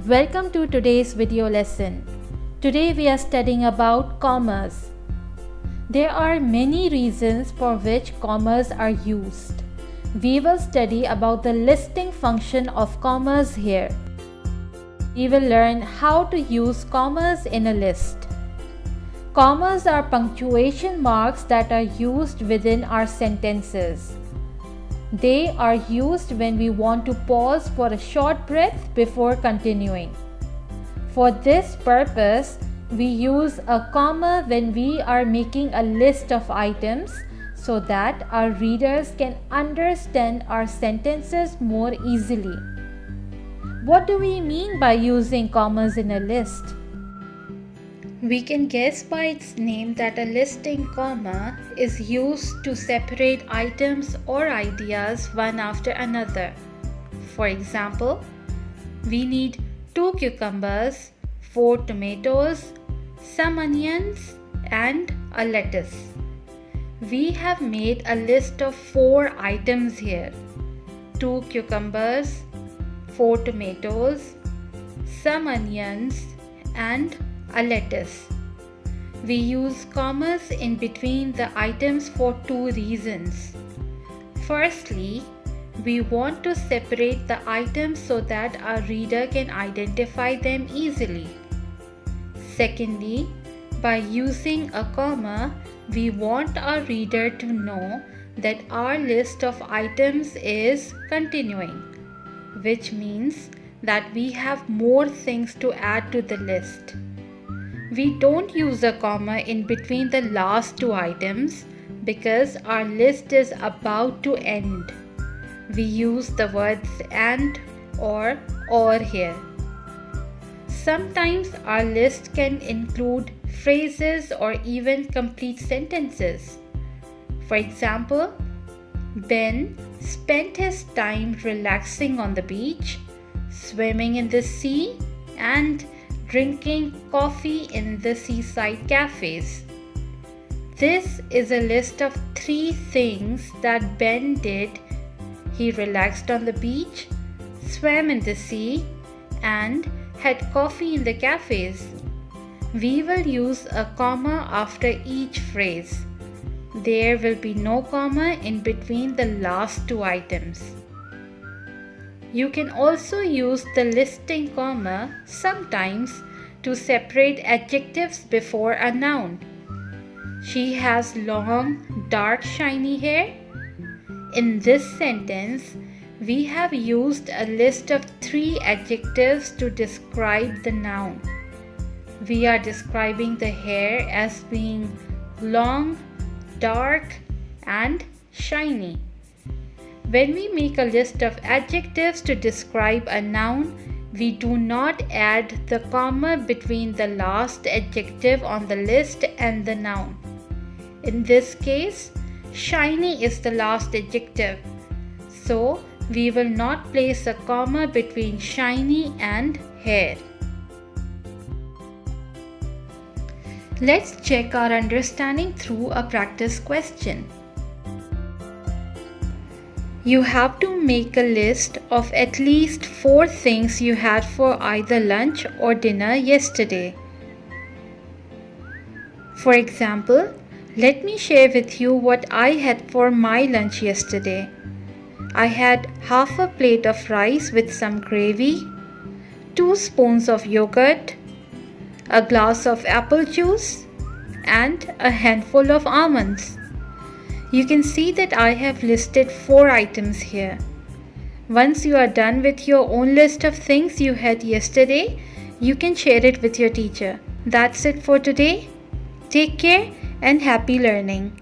Welcome to today's video lesson. Today we are studying about commas. There are many reasons for which commas are used. We will study about the listing function of commas here. We will learn how to use commas in a list. Commas are punctuation marks that are used within our sentences. They are used when we want to pause for a short breath before continuing. For this purpose, we use a comma when we are making a list of items so that our readers can understand our sentences more easily. What do we mean by using commas in a list? We can guess by its name that a listing comma is used to separate items or ideas one after another. For example, we need 2 cucumbers, 4 tomatoes, some onions, and a lettuce. We have made a list of 4 items here: 2 cucumbers, 4 tomatoes, some onions, and a lettuce. We use commas in between the items for 2 reasons. Firstly, we want to separate the items so that our reader can identify them easily. Secondly, by using a comma, we want our reader to know that our list of items is continuing, which means that we have more things to add to the list. We don't use a comma in between the last 2 items because our list is about to end. We use the words and or here. Sometimes our list can include phrases or even complete sentences. For example, Ben spent his time relaxing on the beach, swimming in the sea, and drinking coffee in the seaside cafes. This is a list of 3 things that Ben did. He relaxed on the beach, swam in the sea, and had coffee in the cafes. We will use a comma after each phrase. There will be no comma in between the last 2 items. You can also use the listing comma sometimes to separate adjectives before a noun. She has long, dark, shiny hair. In this sentence, we have used a list of 3 adjectives to describe the noun. We are describing the hair as being long, dark, and shiny. When we make a list of adjectives to describe a noun, we do not add the comma between the last adjective on the list and the noun. In this case, shiny is the last adjective, so we will not place a comma between shiny and hair. Let's check our understanding through a practice question. You have to make a list of at least 4 things you had for either lunch or dinner yesterday. For example, let me share with you what I had for my lunch yesterday. I had half a plate of rice with some gravy, 2 spoons of yogurt, a glass of apple juice, and a handful of almonds. You can see that I have listed 4 items here. Once you are done with your own list of things you had yesterday, you can share it with your teacher. That's it for today. Take care and happy learning.